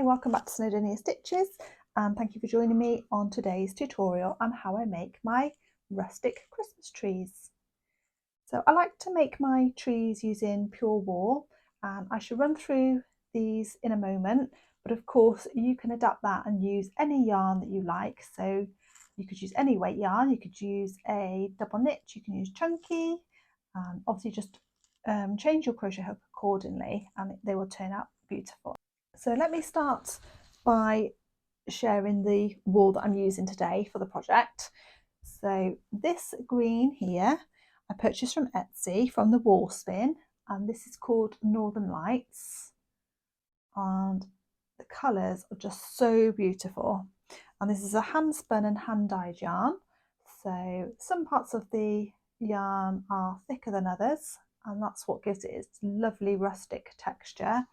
welcome back to Snowdonia Stitches, and thank you for joining me on today's tutorial on how I make my rustic Christmas trees. So I like to make my trees using pure wool, and I shall run through these in a moment, but of course you can adapt that and use any yarn that you like. So you could use any weight yarn, you could use a double knit, you can use chunky, and obviously just change your crochet hook accordingly and they will turn out beautiful. So let me start by sharing the wool that I'm using today for the project. So this green here I purchased from Etsy from the Wool Spin, and this is called Northern Lights, and the colours are just so beautiful. And this is a hand spun and hand dyed yarn, so some parts of the yarn are thicker than others, and that's what gives it its lovely rustic texture.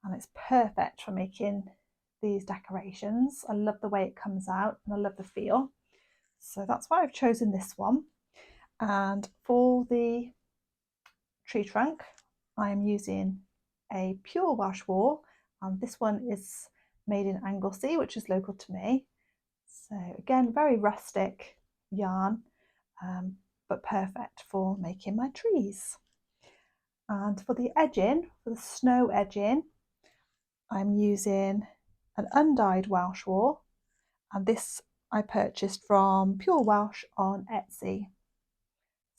And it's perfect for making these decorations. I love the way it comes out and I love the feel. So that's why I've chosen this one. And for the tree trunk, I am using a pure Welsh wool, and this one is made in Anglesey, which is local to me. So again, very rustic yarn, but perfect for making my trees. And for the edging, for the snow edging, I'm using an undyed Welsh wool, and this I purchased from Pure Welsh on Etsy.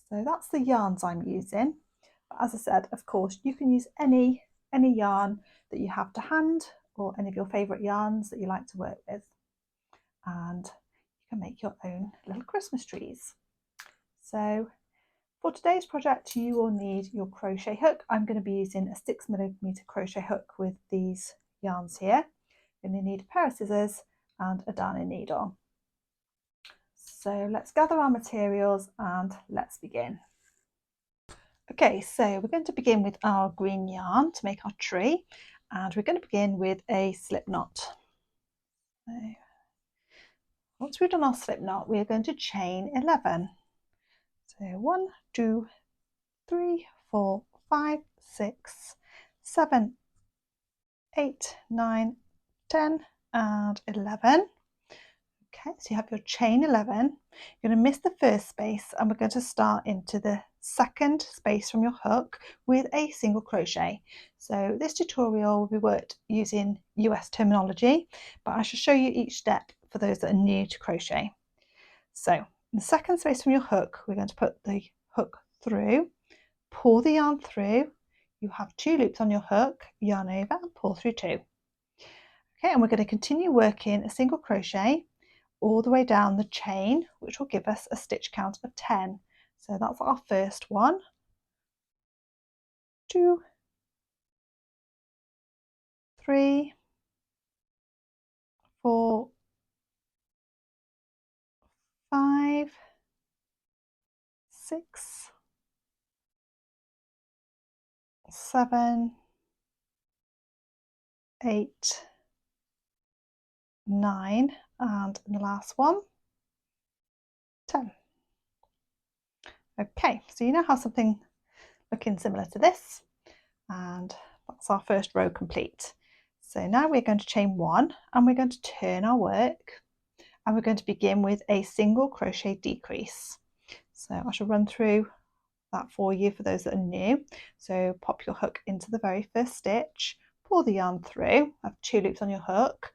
So that's the yarns I'm using. But as I said, of course, you can use any yarn that you have to hand, or any of your favourite yarns that you like to work with, and you can make your own little Christmas trees. So for today's project, you will need your crochet hook. I'm going to be using a 6mm crochet hook with these yarns here. You're going to need a pair of scissors and a darning needle. So let's gather our materials and let's begin. Okay, so we're going to begin with our green yarn to make our tree, and we're going to begin with a slip knot. So once we've done our slip knot, we are going to chain 11. So 1, 2, 3, 4, 5, 6, 7, 8, 9, 10 and 11. Okay, so you have your chain 11. You're going to miss the first space, and we're going to start into the second space from your hook with a single crochet. So this tutorial will be worked using US terminology, but I shall show you each step for those that are new to crochet. So in the second space from your hook, we're going to put the hook through, pull the yarn through. You have 2 loops on your hook, yarn over and pull through 2. Okay, and we're going to continue working a single crochet all the way down the chain, which will give us a stitch count of 10. So that's our first one, 2, 3, 4, 5, 6, 7, 8, 9, and the last one, 10. Okay, so you now have something looking similar to this, and that's our first row complete. So now we're going to chain 1, and we're going to turn our work, and we're going to begin with a single crochet decrease. So I shall run through that for you for those that are new. So pop your hook into the very first stitch, pull the yarn through, have 2 loops on your hook.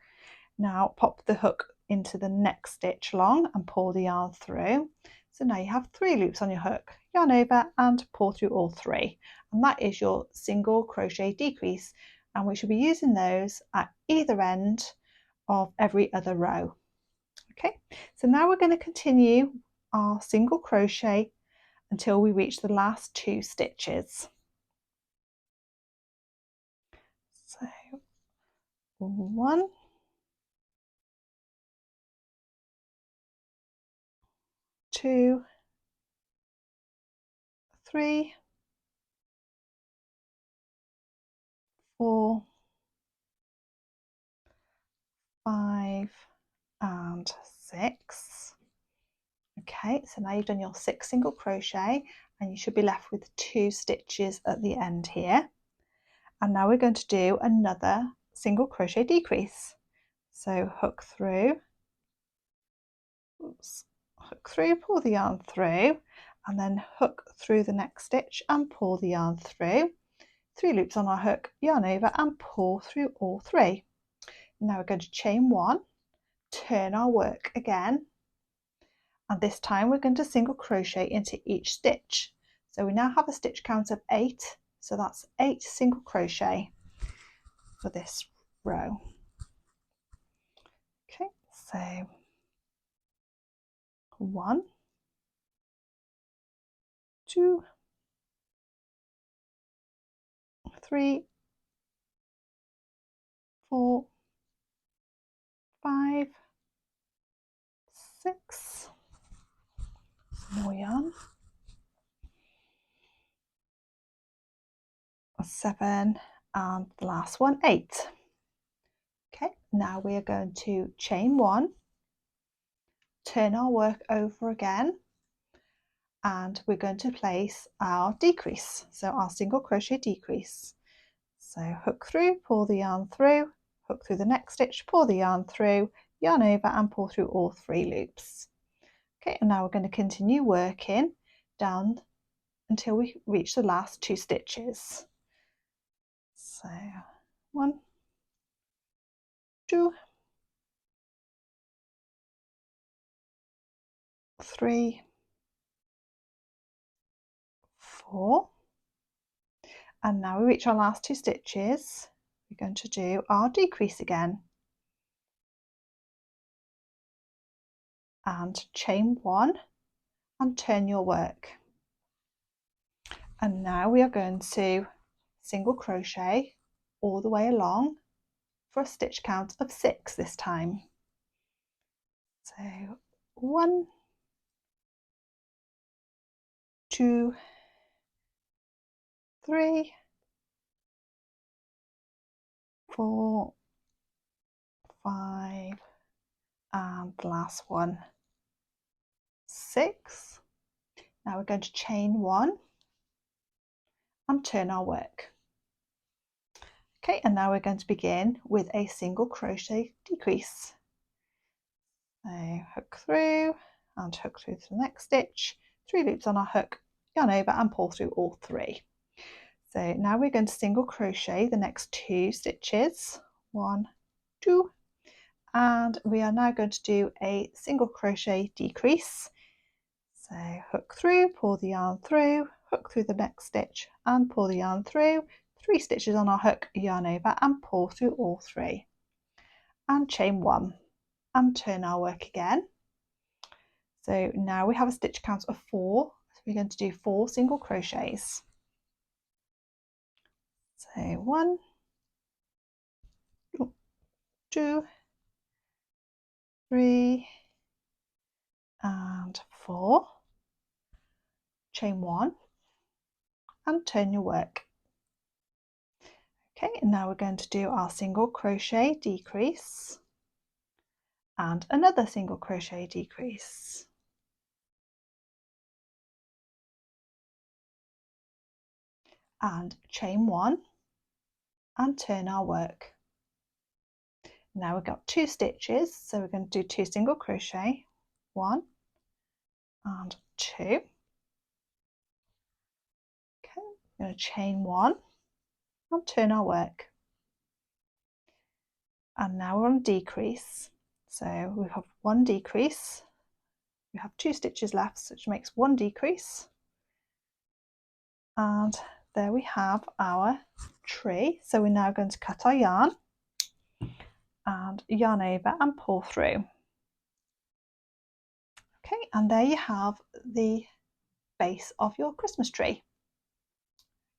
Now pop the hook into the next stitch along and pull the yarn through. So now you have 3 loops on your hook, yarn over and pull through all 3, and that is your single crochet decrease, and we should be using those at either end of every other row. Okay, so now we're going to continue our single crochet until we reach the last 2 stitches. So 1, 2, 3, 4, 5 and 6. Okay, so now you've done your 6 single crochet, and you should be left with 2 stitches at the end here. And now we're going to do another single crochet decrease. So hook through, hook through, pull the yarn through, and then hook through the next stitch and pull the yarn through. 3 loops on our hook, yarn over and pull through all 3. Now we're going to chain 1, turn our work again, and this time we're going to single crochet into each stitch. So we now have a stitch count of 8, so that's 8 single crochet for this row. Okay, so 1, 2, 3, 4, 5, 6, some more yarn, 7, and the last one 8. Okay, now we are going to chain 1, turn our work over again, and we're going to place our decrease, so our single crochet decrease. So hook through, pull the yarn through, hook through the next stitch, pull the yarn through, yarn over and pull through all 3 loops. Okay, and now we're going to continue working down until we reach the last 2 stitches. So 1, 2, 3, 4, and now we reach our last 2 stitches. We're going to do our decrease again and chain 1 and turn your work. And now we are going to single crochet all the way along for a stitch count of 6 this time. So 1, 2, 3, 4, 5, and the last one 6. Now we're going to chain 1 and turn our work. Okay, and now we're going to begin with a single crochet decrease. So hook through and hook through to the next stitch, 3 loops on our hook, yarn over and pull through all 3. So now we're going to single crochet the next 2 stitches, 1, 2, and we are now going to do a single crochet decrease. So hook through, pull the yarn through, hook through the next stitch and pull the yarn through, 3 stitches on our hook, yarn over and pull through all 3, and chain 1 and turn our work again. So now we have a stitch count of 4, so we're going to do 4 single crochets. So 1, 2, 3, and 4, chain 1 and turn your work. Okay, and now we're going to do our single crochet decrease and another single crochet decrease. And chain 1 and turn our work. Now we've got 2 stitches, so we're going to do 2 single crochet, 1 and 2. Okay, we're going to chain 1 and turn our work. And now we're on decrease, so we have 1 decrease, we have 2 stitches left, which makes 1 decrease, and there we have our tree. So we're now going to cut our yarn and yarn over and pull through. Okay, and there you have the base of your Christmas tree.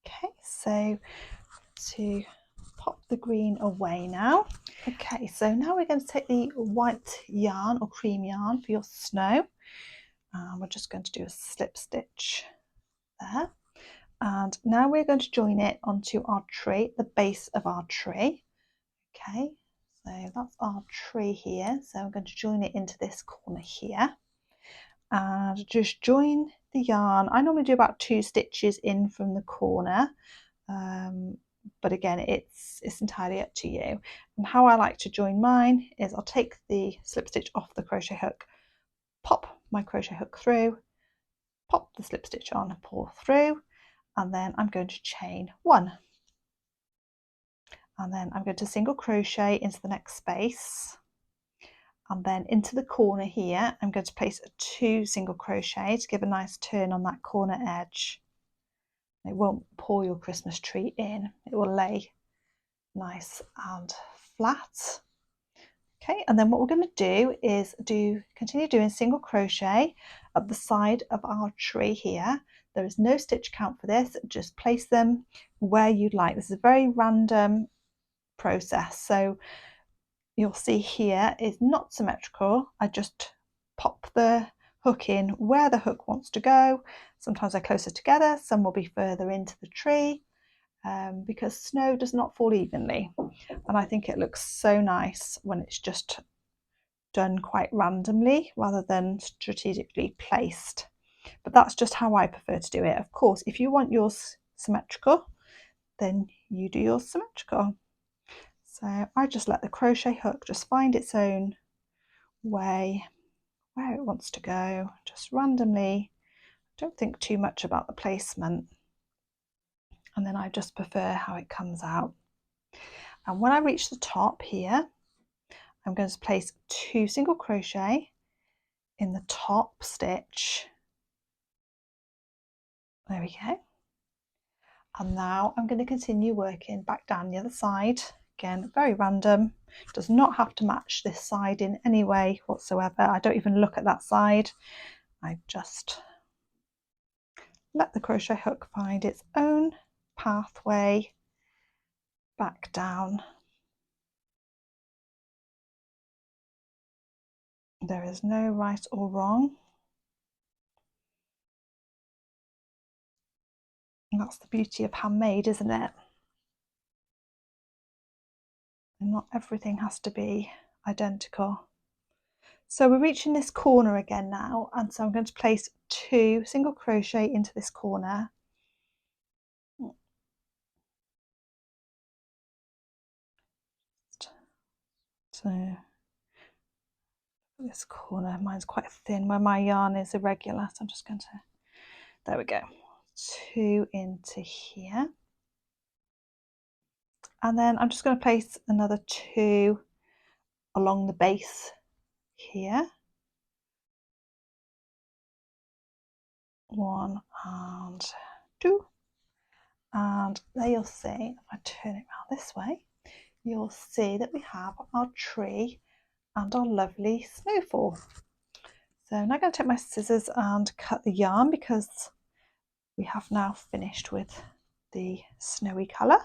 Okay, so to pop the green away now. Okay, so now we're going to take the white yarn or cream yarn for your snow. We're just going to do a slip stitch there. And now we're going to join it onto our tree, the base of our tree. Okay, so that's our tree here. So I'm going to join it into this corner here. And just join the yarn. I normally do about 2 stitches in from the corner, but again, it's entirely up to you. And how I like to join mine is I'll take the slip stitch off the crochet hook, pop my crochet hook through, pop the slip stitch on, pull through, and then I'm going to chain 1, and then I'm going to single crochet into the next space, and then into the corner here I'm going to place 2 single crochet to give a nice turn on that corner edge. It won't pull your Christmas tree in, it will lay nice and flat. Okay, and then what we're going to do is continue doing single crochet up the side of our tree here. There is no stitch count for this, just place them where you'd like. This is a very random process, so you'll see here is not symmetrical. I just pop the hook in where the hook wants to go. Sometimes they're closer together, some will be further into the tree, because snow does not fall evenly, and I think it looks so nice when it's just done quite randomly rather than strategically placed. But that's just how I prefer to do it. Of course, if you want yours symmetrical, then you do yours symmetrical. So I just let the crochet hook just find its own way where it wants to go, just randomly. Don't think too much about the placement, and then I just prefer how it comes out. And when I reach the top here, I'm going to place 2 single crochet in the top stitch. There we go. And now I'm going to continue working back down the other side. Again, very random, does not have to match this side in any way whatsoever. I don't even look at that side. I just let the crochet hook find its own pathway back down. There is no right or wrong. And that's the beauty of handmade, isn't it? And not everything has to be identical. So we're reaching this corner again now, and so I'm going to place 2 single crochet into this corner. So this corner, mine's quite thin where my yarn is irregular, so I'm just going to, there we go, 2 into here, and then I'm just going to place another 2 along the base here, 1 and 2, and there you'll see, if I turn it around this way, you'll see that we have our tree and our lovely snowfall. So now I'm going to take my scissors and cut the yarn, because we have now finished with the snowy colour.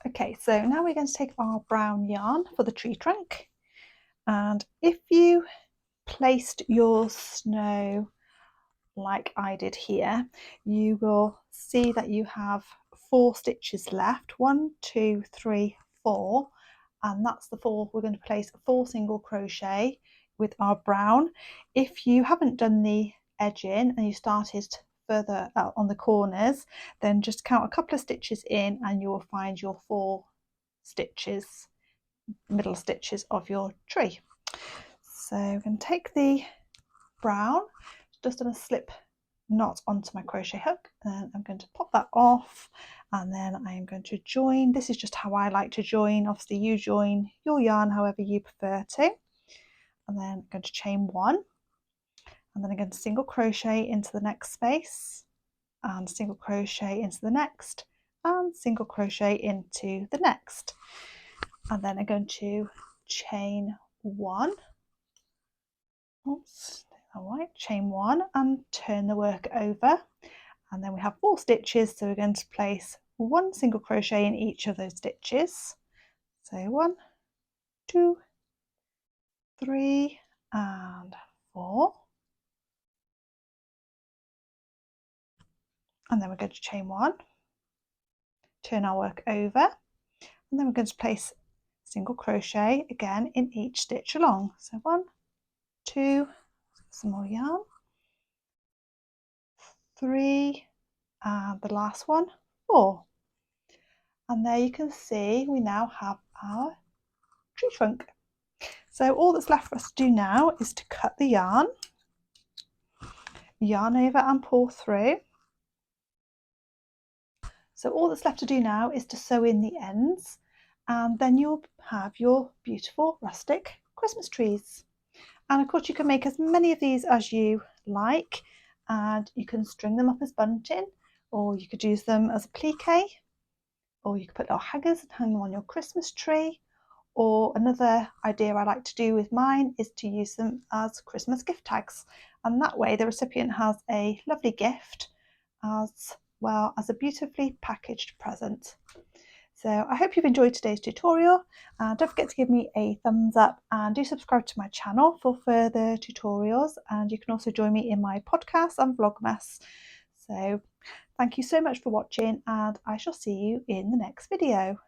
Okay, so now we're going to take our brown yarn for the tree trunk, and if you placed your snow like I did here, you will see that you have 4 stitches left, 1, 2, 3, 4, and that's the 4. We're going to place 4 single crochet with our brown. If you haven't done the edging and you started further out on the corners, then just count a couple of stitches in and you will find your 4 stitches, middle stitches of your tree. So I'm going to take the brown, just going to slip knot onto my crochet hook, and I'm going to pop that off, and then I am going to join. This is just how I like to join. Obviously you join your yarn however you prefer to, and then I'm going to chain 1, and then I'm going to single crochet into the next space, and single crochet into the next, and single crochet into the next, and then I'm going to chain 1. Oops, all right, chain 1 and turn the work over, and then we have 4 stitches, so we're going to place 1 single crochet in each of those stitches. So 1, 2, 3 and 4, and then we're going to chain 1, turn our work over, and then we're going to place single crochet again in each stitch along. So 1, 2, some more yarn, 3, and the last one, 4, And there you can see we now have our tree trunk. So all that's left for us to do now is to cut the yarn over and pull through. So all that's left to do now is to sew in the ends, and then you'll have your beautiful rustic Christmas trees. And of course you can make as many of these as you like, and you can string them up as bunting, or you could use them as applique, or you could put little hangers and hang them on your Christmas tree. Or another idea I like to do with mine is to use them as Christmas gift tags, and that way the recipient has a lovely gift as well as a beautifully packaged present. So I hope you've enjoyed today's tutorial, and don't forget to give me a thumbs up and do subscribe to my channel for further tutorials, and you can also join me in my podcast and Vlogmas. So thank you so much for watching, and I shall see you in the next video.